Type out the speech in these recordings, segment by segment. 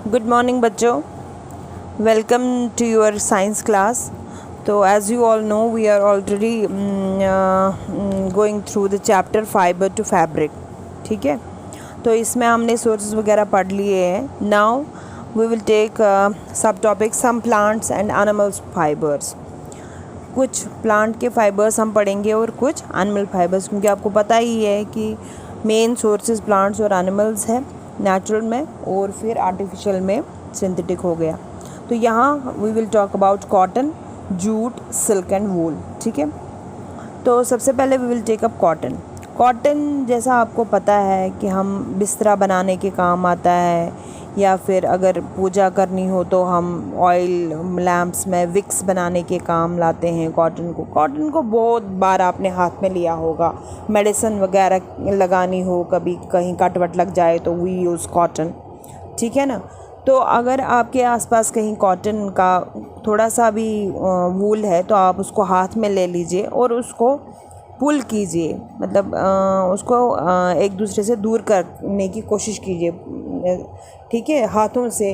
Good morning बच्चों, welcome to your science class. तो as you all know we are already going through the chapter fibre to fabric. ठीक है, तो इसमें हमने सोर्सेज वगैरह पढ़ लिए हैं। Now we will take sub topic some plants and animals fibres. कुछ प्लांट के फाइबर्स हम पढ़ेंगे और कुछ एनिमल फाइबर्स, क्योंकि आपको पता ही है कि मेन सोर्सेज प्लांट्स और एनिमल्स है, नेचुरल में और फिर आर्टिफिशियल में सिंथेटिक हो गया। तो यहाँ we will talk about cotton, jute, silk and wool. ठीक है, तो सबसे पहले we will take up cotton. Cotton जैसा आपको पता है कि हम बिस्तरा बनाने के काम आता है, या फिर अगर पूजा करनी हो तो हम ऑयल लैम्प्स में विक्स बनाने के काम लाते हैं कॉटन को। कॉटन को बहुत बार आपने हाथ में लिया होगा, मेडिसिन वगैरह लगानी हो, कभी कहीं कट वट लग जाए तो वी यूज़ कॉटन। ठीक है ना। तो अगर आपके आसपास कहीं कॉटन का थोड़ा सा भी वूल है तो आप उसको हाथ में ले लीजिए और उसको पुल कीजिए, मतलब उसको एक दूसरे से दूर करने की कोशिश कीजिए। ठीक है, हाथों से।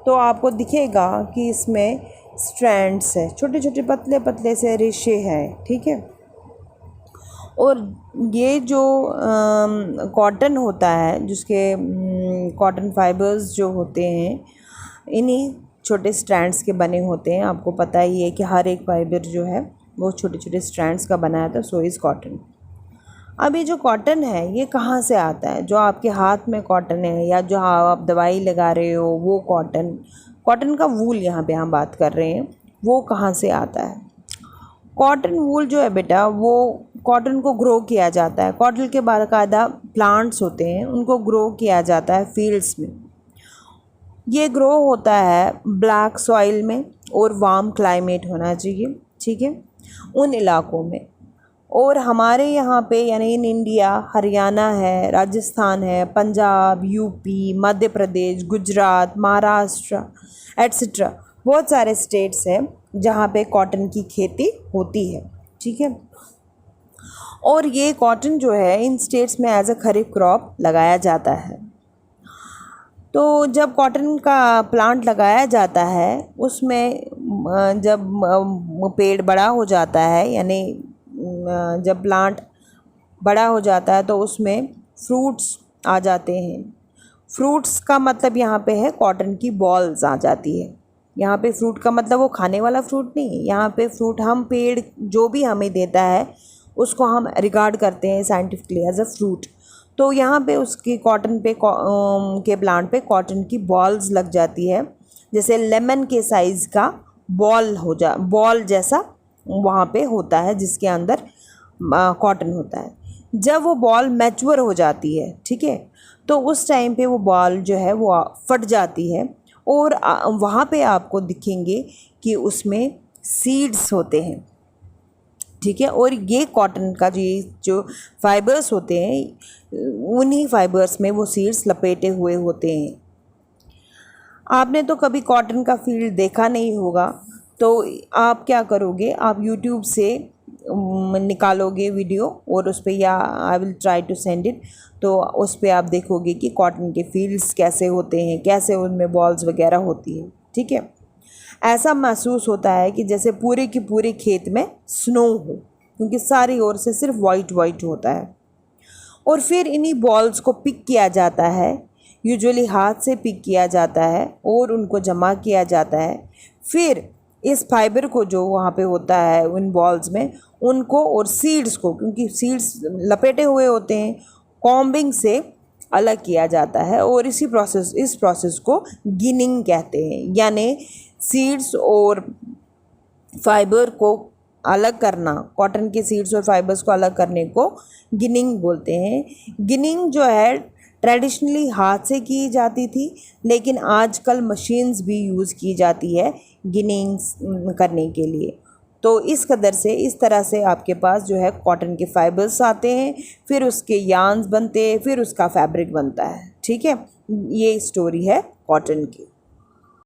तो आपको दिखेगा कि इसमें स्ट्रैंड्स है, छोटे छोटे पतले पतले से रेशे हैं। ठीक है, और ये जो कॉटन होता है, जिसके कॉटन फाइबर्स जो होते हैं, इन्हीं छोटे स्ट्रैंड्स के बने होते हैं। आपको पता ही है कि हर एक फाइबर जो है वो छोटे छोटे स्ट्रैंड्स का बनाया था। So is cotton. अब ये जो कॉटन है ये कहाँ से आता है? जो आपके हाथ में कॉटन है या जो आप दवाई लगा रहे हो वो कॉटन, कॉटन का वूल यहाँ पे हम बात कर रहे हैं, वो कहाँ से आता है? कॉटन वूल जो है बेटा, वो कॉटन को ग्रो किया जाता है। कॉटन के बाकायदा प्लांट्स होते हैं, उनको ग्रो किया जाता है फील्ड्स में। ये ग्रो होता है ब्लैक सॉइल में और वार्म क्लाइमेट होना चाहिए। ठीक है, उन इलाकों में। और हमारे यहाँ पे यानी इन इंडिया हरियाणा है, राजस्थान है, पंजाब, यूपी, मध्य प्रदेश, गुजरात, महाराष्ट्र एट्सेट्रा, बहुत सारे स्टेट्स हैं जहाँ पे कॉटन की खेती होती है। ठीक है, और ये कॉटन जो है इन स्टेट्स में एज अ खरीफ क्रॉप लगाया जाता है। तो जब कॉटन का प्लांट लगाया जाता है, उसमें जब पेड़ बड़ा हो जाता है, यानी जब प्लांट बड़ा हो जाता है तो उसमें फ्रूट्स आ जाते हैं। फ्रूट्स का मतलब यहाँ पे है कॉटन की बॉल्स आ जाती है। यहाँ पे फ्रूट का मतलब वो खाने वाला फ्रूट नहीं है। यहाँ पे फ्रूट, हम पेड़ जो भी हमें देता है उसको हम रिगार्ड करते हैं साइंटिफिकली एज अ फ्रूट। तो यहाँ पे उसकी कॉटन पे के प्लांट पे कॉटन की बॉल्स लग जाती है, जैसे लेमन के साइज़ का बॉल जैसा वहाँ पे होता है, जिसके अंदर कॉटन होता है। जब वो बॉल मैच्योर हो जाती है, ठीक है, तो उस टाइम पे वो बॉल जो है वो फट जाती है और वहाँ पे आपको दिखेंगे कि उसमें सीड्स होते हैं। ठीक है, और ये कॉटन का जो फाइबर्स होते हैं, उन्हीं फाइबर्स में वो सीड्स लपेटे हुए होते हैं। आपने तो कभी कॉटन का फील्ड देखा नहीं होगा, तो आप क्या करोगे, आप यूट्यूब से निकालोगे वीडियो और उस पर, या I will try to send it, तो उस पर आप देखोगे कि कॉटन के फील्ड्स कैसे होते हैं, कैसे उनमें बॉल्स वगैरह होती है। ठीक है, ऐसा महसूस होता है कि जैसे पूरे के पूरे खेत में स्नो हो, क्योंकि सारी ओर से सिर्फ वाइट वाइट होता है। और फिर इन्हीं बॉल्स को पिक किया जाता है, यूजुअली हाथ से पिक किया जाता है और उनको जमा किया जाता है। फिर इस फाइबर को जो वहाँ पे होता है उन बॉल्स में, उनको और सीड्स को, क्योंकि सीड्स लपेटे हुए होते हैं, कॉम्बिंग से अलग किया जाता है। और इस प्रोसेस को गिनिंग कहते हैं, यानी सीड्स और फाइबर को अलग करना, कॉटन के सीड्स और फाइबर्स को अलग करने को गिनिंग बोलते हैं। गिनिंग जो है ट्रेडिशनली हाथ से की जाती थी, लेकिन आजकल मशीन्स भी यूज़ की जाती है गिनिंग करने के लिए। तो इस तरह से आपके पास जो है कॉटन के फाइबर्स आते हैं, फिर उसके यार्न्स बनते हैं, फिर उसका फैब्रिक बनता है। ठीक है, ये स्टोरी है कॉटन की।